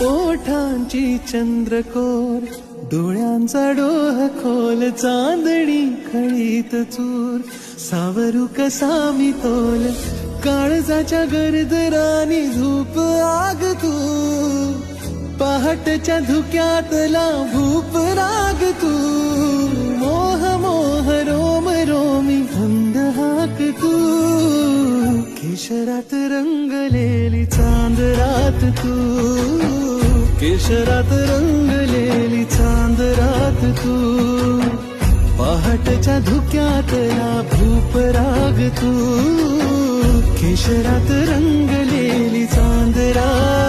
ओठांची चंद्रकोर, डोळ्यांचा डोह खोल, चांदणी खळीत चूर, सावरू कसा मी तोल, काळजाच्या गरजरानी धूप आग तू, पहाटच्या धुक्यातला भूप राग तू, मोह मोह रोम रोमी धंद हाक तू, केशरात रंगलेली चांद रात तू, केशरात रंगलेली चांद रात तू, पहाटच्या धुक्यातला भूप राग तू, केशरात रंगलेली चांद रात